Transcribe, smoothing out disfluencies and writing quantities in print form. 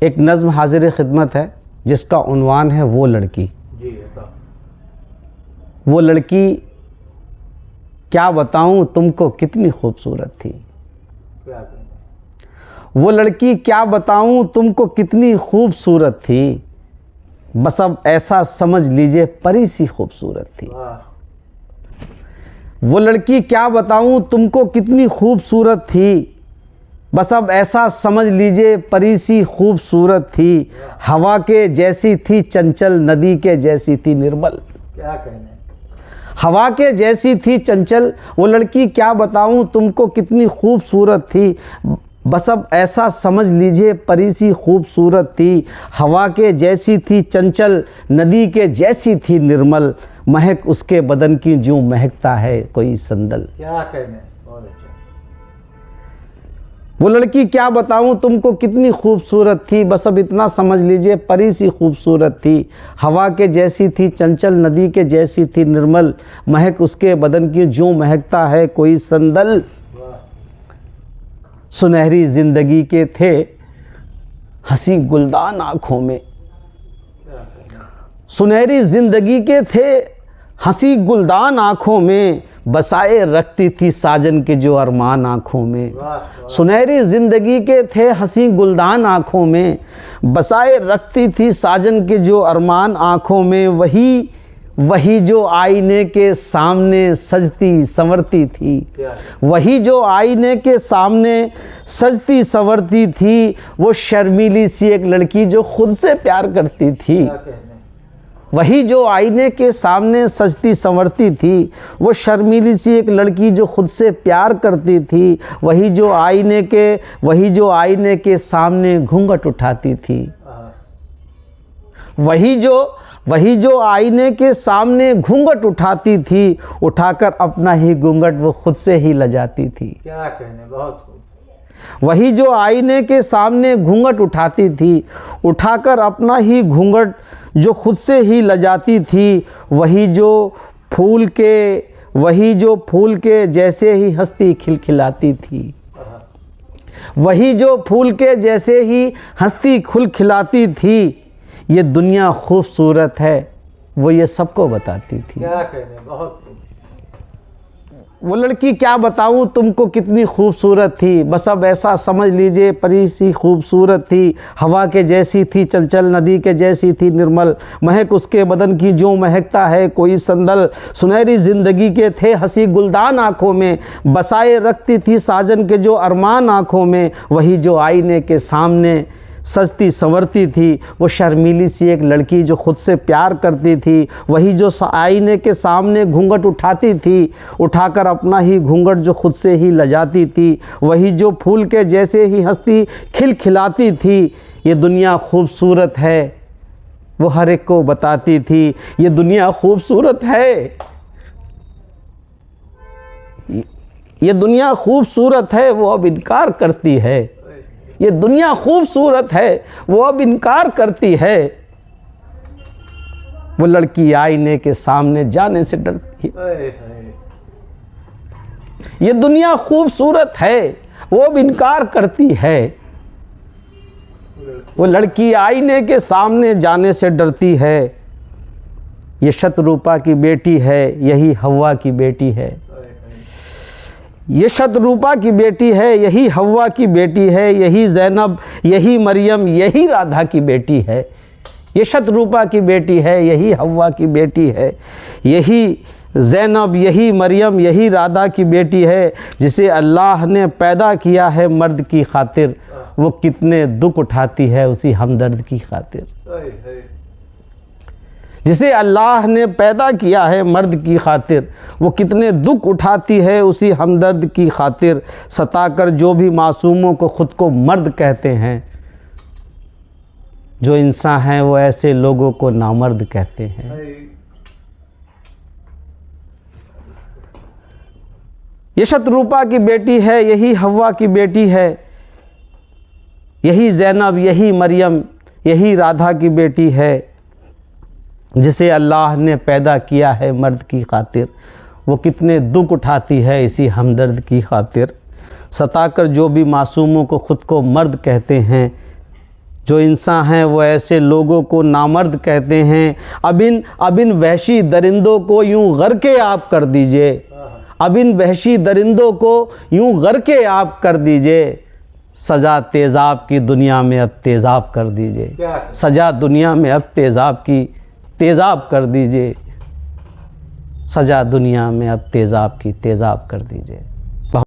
एक नज़्म हाजिर खिदमत है जिसका उन्वान है वो लड़की। वो लड़की क्या बताऊं तुमको कितनी खूबसूरत थी। वो लड़की क्या बताऊं तुमको कितनी खूबसूरत थी, बस अब ऐसा समझ लीजिए परी सी खूबसूरत थी। वो लड़की क्या बताऊं तुमको कितनी खूबसूरत थी, बस अब ऐसा समझ लीजिए परी सी खूबसूरत थी। हवा के जैसी थी चंचल, नदी के जैसी थी निर्मल। क्या कहने, हवा के जैसी थी चंचल। वो लड़की क्या बताऊं तुमको कितनी खूबसूरत थी, बस अब ऐसा समझ लीजिए परी सी खूबसूरत थी। हवा के जैसी थी चंचल, नदी के जैसी थी निर्मल। महक उसके बदन की जो महकता है कोई संदल। क्या कहने, बहुत अच्छा। वो लड़की क्या बताऊं तुमको कितनी खूबसूरत थी, बस अब इतना समझ लीजिए परी सी खूबसूरत थी। हवा के जैसी थी चंचल, नदी के जैसी थी निर्मल। महक उसके बदन की जो महकता है कोई संदल। सुनहरी जिंदगी के थे हंसी गुलदान आँखों में। सुनहरी जिंदगी के थे हंसी गुलदान आँखों में, बसाए रखती थी साजन के जो अरमान आँखों में। सुनहरी जिंदगी के थे हंसी गुलदान आँखों में, बसाए रखती थी साजन के जो अरमान आँखों में। वही जो आईने के सामने सजती संवरती थी, वही जो आईने के सामने सजती संवरती थी। वो शर्मीली सी एक लड़की जो खुद से प्यार करती थी। वही जो आईने के सामने सजती संवरती थी, वो शर्मीली सी एक लड़की जो खुद से प्यार करती थी। वही जो आईने के सामने घूंघट उठाती थी। वही जो आईने के सामने घूंघट उठाती थी, उठाकर अपना ही घूंघट वो खुद से ही लजाती थी। क्या कहने, बहुत खूब। वही जो आईने के सामने घूंघट उठाती थी, उठाकर अपना ही घूंघट जो खुद से ही लजाती थी। वही जो फूल के जैसे ही हंसती खिलखिलाती थी। वही जो फूल के जैसे ही हंसती खिलखिलाती थी। ये दुनिया खूबसूरत है वो ये सबको बताती थी। क्या कहने, बहुत खूब। वो लड़की क्या बताऊं तुमको कितनी खूबसूरत थी, बस अब ऐसा समझ लीजिए परी सी खूबसूरत थी। हवा के जैसी थी चंचल, नदी के जैसी थी निर्मल। महक उसके बदन की जो महकता है कोई संदल। सुनहरी जिंदगी के थे हंसी गुलदान आँखों में, बसाए रखती थी साजन के जो अरमान आँखों में। वही जो आईने के सामने सजती संवरती थी, वो शर्मीली सी एक लड़की जो खुद से प्यार करती थी। वही जो आईने के सामने घूंघट उठाती थी, उठाकर अपना ही घूंघट जो खुद से ही लजाती थी। वही जो फूल के जैसे ही हंसती खिलखिलाती थी। ये दुनिया खूबसूरत है वो हर एक को बताती थी। ये दुनिया खूबसूरत है, ये दुनिया खूबसूरत है वो अब इनकार करती है। ये दुनिया खूबसूरत है वो अब इनकार करती है। वो लड़की आईने के सामने जाने से डरती है। ये दुनिया खूबसूरत है वो अब इनकार करती है। वो लड़की आईने के सामने जाने से डरती है। ये शतरूपा की बेटी है, यही हव्वा की बेटी है। ये शतरूपा की बेटी है, यही हव्वा की बेटी है। यही ज़ैनब, यही मरियम, यही राधा की बेटी है। ये शतरूपा की बेटी है, यही हव्वा की बेटी है। यही ज़ैनब, यही मरियम, यही राधा की बेटी है। जिसे अल्लाह ने पैदा किया है मर्द की खातिर, वो कितने दुख उठाती है उसी हमदर्द की खातिर। जिसे अल्लाह ने पैदा किया है मर्द की खातिर, वो कितने दुख उठाती है उसी हमदर्द की खातिर। सताकर जो भी मासूमों को खुद को मर्द कहते हैं, जो इंसान हैं वो ऐसे लोगों को नामर्द कहते हैं। ये शतरूपा की बेटी है, यही हव्वा की बेटी है। यही ज़ैनब, यही मरियम, यही राधा की बेटी है। जिसे अल्लाह ने पैदा किया है मर्द की खातिर, वो कितने दुख उठाती है इसी हमदर्द की खातिर। सताकर जो भी मासूमों को खुद को मर्द कहते हैं, जो इंसान हैं वो ऐसे लोगों को नामर्द कहते हैं। अब इन वहशी दरिंदों को यूं गर के आप कर दीजिए, अब इन वहशी दरिंदों को यूं गर के आप कर दीजिए। सज़ा तेज़ाब की दुनिया में अब तेज़ाब कर दीजिए, क्या सज़ा दुनिया में अब तेज़ाब कर दीजिए, सज़ा दुनिया में अब तेज़ाब कर दीजिए।